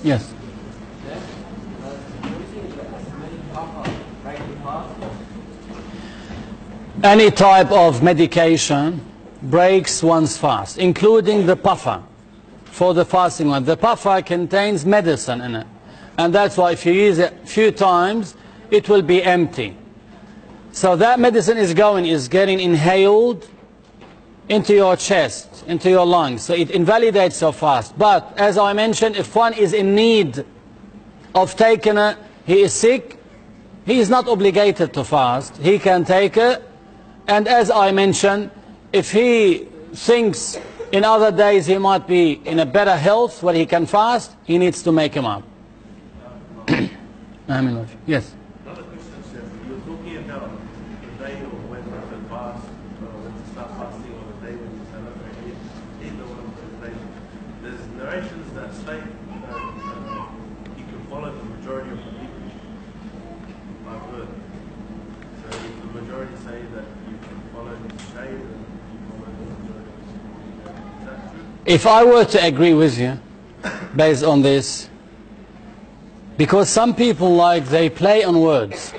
Yes. Any type of medication breaks one's fast, including the puffer for the fasting one. The puffer contains medicine in it, and that's why if you use it a few times, it will be empty. So that medicine is getting inhaled into your chest, into your lungs, so it invalidates your fast. But as I mentioned, if one is in need of taking it, he is sick, he is not obligated to fast, he can take it. And as I mentioned, if he thinks in other days he might be in a better health where he can fast, he needs to make him up. Yes. Another question, Chef. You were talking about the day of when to fast, when to start fasting, or the day when you celebrate Eid, or one of those days. There's narrations that state that you can follow the majority of the people by word. So if the majority say that you can follow the shade, and you follow the majority. Is that true? If I were to agree with you based on this, because some people they play on words.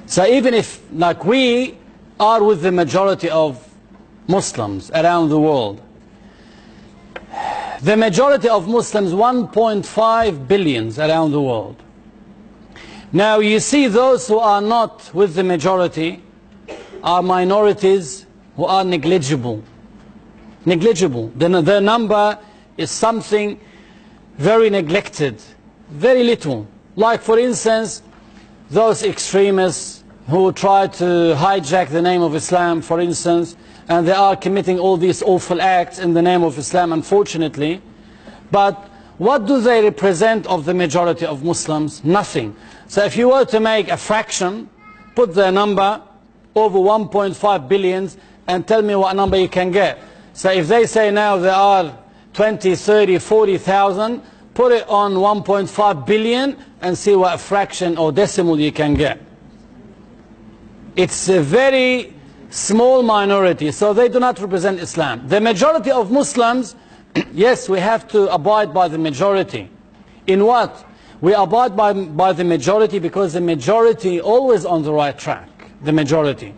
So even if we are with the majority of Muslims around the world, the majority of Muslims, 1.5 billion around the world. Now you see those who are not with the majority are minorities who are negligible. Negligible. Their number is something very neglected. Very little. Like for instance, those extremists who try to hijack the name of Islam, for instance, and they are committing all these awful acts in the name of Islam, unfortunately. But what do they represent of the majority of Muslims? Nothing. So if you were to make a fraction, put their number over 1.5 billion and tell me what number you can get. So if they say now there are 20, 30, 40,000, put it on 1.5 billion and see what fraction or decimal you can get. It's a very small minority, so they do not represent Islam. The majority of Muslims, yes, we have to abide by the majority. In what? We abide by the majority because the majority always on the right track. The majority.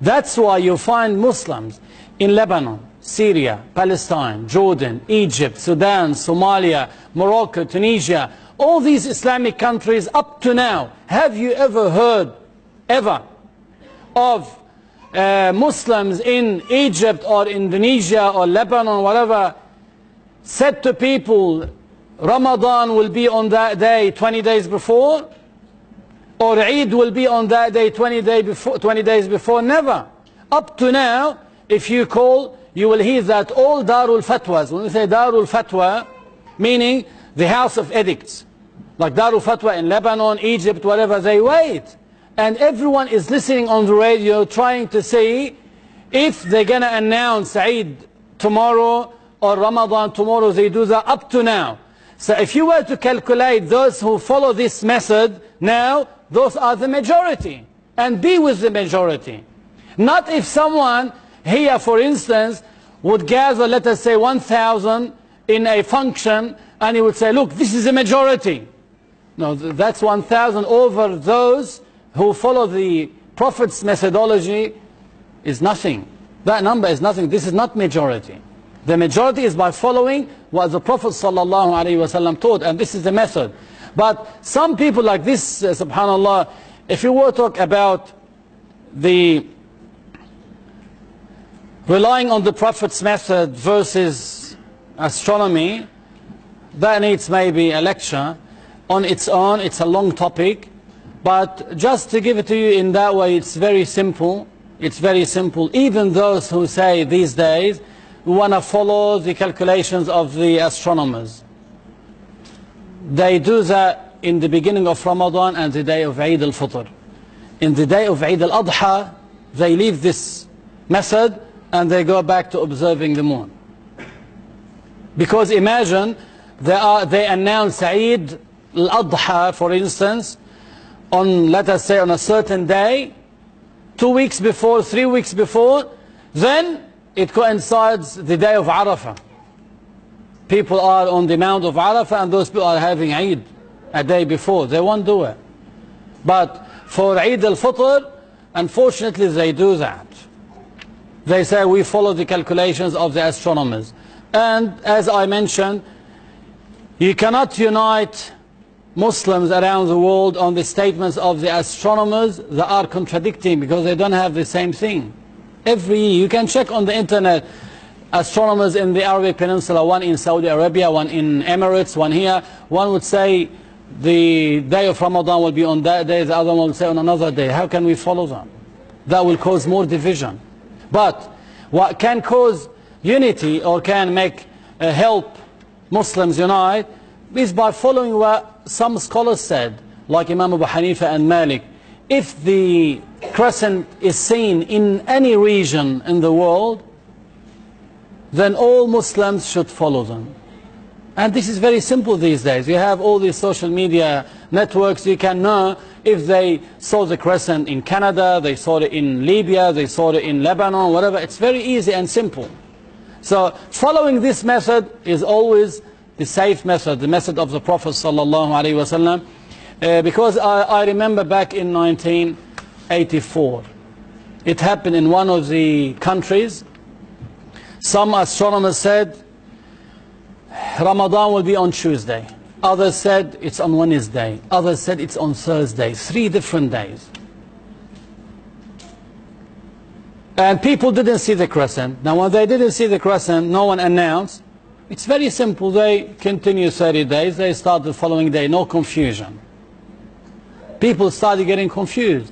That's why you find Muslims in Lebanon, Syria, Palestine, Jordan, Egypt, Sudan, Somalia, Morocco, Tunisia, all these Islamic countries up to now. Have you ever heard, ever, of Muslims in Egypt or Indonesia or Lebanon, whatever, said to people, Ramadan will be on that day 20 days before? Or Eid will be on that day 20 days before? Never. Up to now, if you call, you will hear that all Darul Fatwas, when we say Darul Fatwa, meaning the house of edicts, like Darul Fatwa in Lebanon, Egypt, whatever, they wait. And everyone is listening on the radio trying to see if they're going to announce Eid tomorrow or Ramadan tomorrow. They do that up to now. So if you were to calculate those who follow this method now, those are the majority. And be with the majority. Not if someone here, for instance, would gather, let us say, 1,000 in a function, and he would say, look, this is a majority. No, that's 1,000 over those who follow the Prophet's methodology is nothing. That number is nothing. This is not majority. The majority is by following what the Prophet ﷺ taught, and this is the method. But some people like this, subhanallah, if you were to talk about the relying on the Prophet's method versus astronomy, that needs maybe a lecture on its own. It's a long topic, but just to give it to you in that way, it's very simple. It's very simple. Even those who say these days we want to follow the calculations of the astronomers, they do that in the beginning of Ramadan and the day of Eid al-Fitr. In the day of Eid al-Adha, they leave this method and they go back to observing the moon. Because imagine, they announce Eid al-Adha, for instance, on, let us say, on a certain day, 2 weeks before, 3 weeks before, then it coincides the day of Arafah. people are on the Mount of Arafah and those people are having Eid a day before. They won't do it. But for Eid al-Fitr, unfortunately they do that. They say we follow the calculations of the astronomers. And as I mentioned, you cannot unite Muslims around the world on the statements of the astronomers that are contradicting, because they don't have the same thing. Every year, you can check on the internet, astronomers in the Arabic Peninsula, one in Saudi Arabia, one in Emirates, one here, one would say the day of Ramadan will be on that day, the other one will say on another day. How can we follow them? That will cause more division. But what can cause unity or can make help Muslims unite is by following what some scholars said, like Imam Abu Hanifa and Malik. If the crescent is seen in any region in the world, then all Muslims should follow them. And this is very simple these days. You have all these social media networks. You can know if they saw the crescent in Canada, they saw it in Libya, they saw it in Lebanon, whatever. It's very easy and simple. So following this method is always the safe method, the method of the Prophet ﷺ. Because I remember back in 1984, it happened in one of the countries. Some astronomers said Ramadan will be on Tuesday. Others said it's on Wednesday. Others said it's on Thursday. 3 different days. And people didn't see the crescent. Now when they didn't see the crescent, no one announced. It's very simple. They continue 30 days. They start the following day. No confusion. People started getting confused.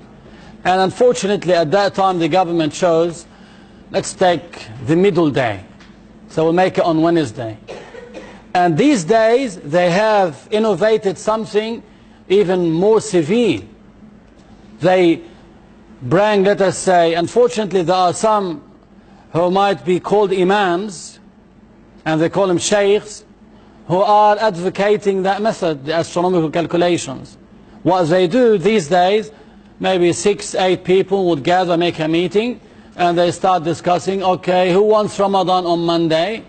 And unfortunately at that time the government chose, let's take the middle day. So we'll make it on Wednesday. And these days they have innovated something even more severe. They bring, let us say, unfortunately there are some who might be called imams, and they call them sheikhs, who are advocating that method, the astronomical calculations. What they do these days, maybe 6, 8 people would gather, make a meeting, and they start discussing, okay, who wants Ramadan on Monday?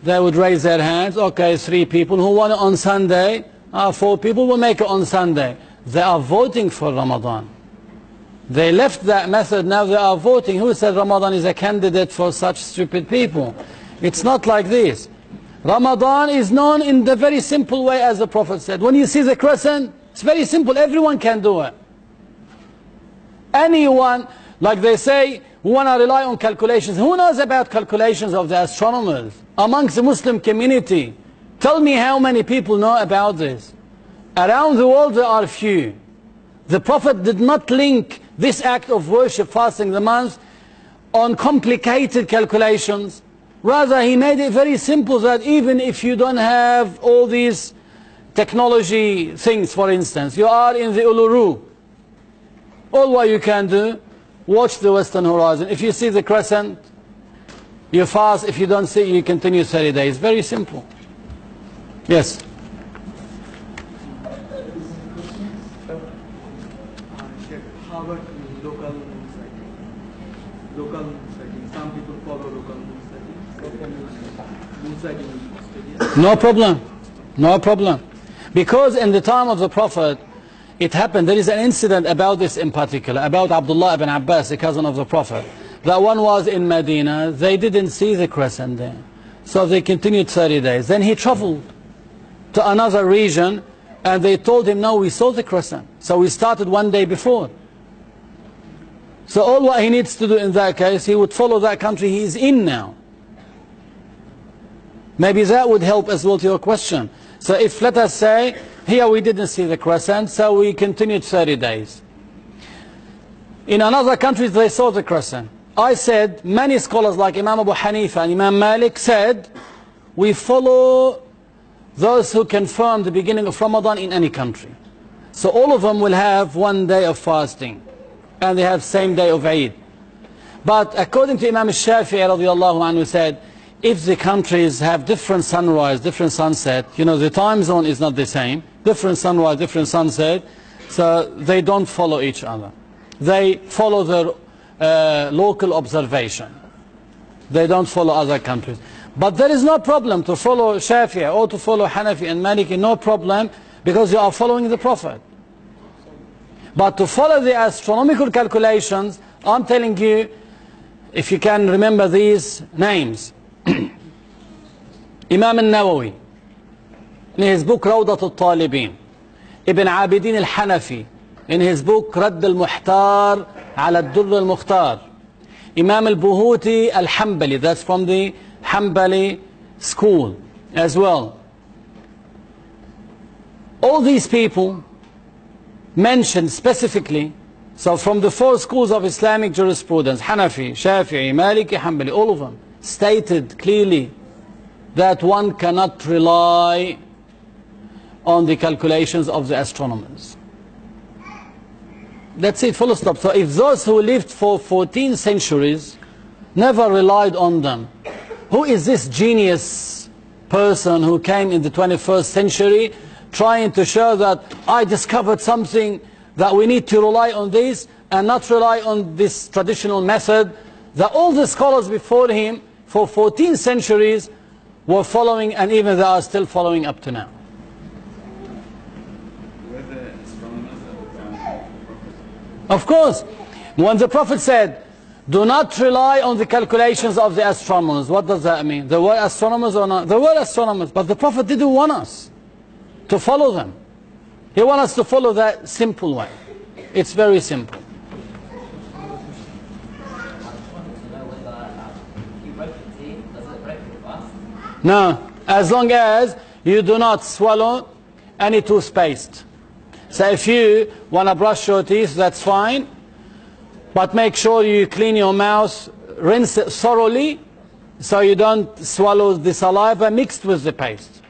They would raise their hands. Okay, 3 people. Who want it on Sunday? 4 people will make it on Sunday. They are voting for Ramadan. They left that method, now they are voting. Who said Ramadan is a candidate for such stupid people? It's not like this. Ramadan is known in the very simple way as the Prophet said. When you see the crescent, it's very simple. Everyone can do it. Anyone, like they say, who want to rely on calculations. Who knows about calculations of the astronomers amongst the Muslim community? Tell me how many people know about this. Around the world there are few. The Prophet did not link this act of worship, fasting the month, on complicated calculations. Rather, he made it very simple, that even if you don't have all these technology things, for instance, you are in the Uluru, all what you can do, watch the western horizon. If you see the crescent, you fast. If you don't see it, you continue 30 days. Very simple. Yes? How about local moon sighting? Local moon sighting. Some people follow local moon sighting. Moon sighting in Australia. No problem. No problem. Because in the time of the Prophet, it happened. There is an incident about this in particular, about Abdullah ibn Abbas, the cousin of the Prophet. That one was in Medina. They didn't see the crescent there. So they continued 30 days. Then he traveled to another region, and they told him, no, we saw the crescent. So we started one day before. So all what he needs to do in that case, he would follow that country he is in now. Maybe that would help as well to your question. So if, let us say, here we didn't see the crescent, so we continued 30 days. In another country they saw the crescent. I said, many scholars like Imam Abu Hanifa and Imam Malik said, we follow those who confirm the beginning of Ramadan in any country. So all of them will have one day of fasting, and they have same day of Eid. But according to Imam Shafi'i radiallahu anhu said, if the countries have different sunrise, different sunset, you know, the time zone is not the same, different sunrise, different sunset, so they don't follow each other. They follow their local observation. They don't follow other countries. But there is no problem to follow Shafi'i or to follow Hanafi and Maliki, no problem, because you are following the Prophet. But to follow the astronomical calculations, I'm telling you, if you can remember these names. Imam al-Nawawi, in his book Rawdat al-Talibin. Ibn Abidin al-Hanafi, in his book Radd al-Muhtar ala al-Durr al-Mukhtar. Imam al-Buhuti al-Hanbali, that's from the Hanbali school as well. All these people mentioned specifically, so from the four schools of Islamic jurisprudence, Hanafi, Shafi'i, Maliki, Hanbali, all of them stated clearly that one cannot rely on the calculations of the astronomers. That's it, full stop. So if those who lived for 14 centuries never relied on them, who is this genius person who came in the 21st century trying to show that I discovered something, that we need to rely on this and not rely on this traditional method that all the scholars before him for 14 centuries were following, and even they are still following up to now? Were the astronomers at the time of the Prophet? Of course, when the Prophet said, do not rely on the calculations of the astronomers, what does that mean? They were astronomers or not? They were astronomers, but the Prophet didn't want us to follow them. He wants us to follow that simple way. It's very simple. No, as long as you do not swallow any toothpaste. So if you want to brush your teeth, that's fine. But make sure you clean your mouth, rinse it thoroughly, so you don't swallow the saliva mixed with the paste.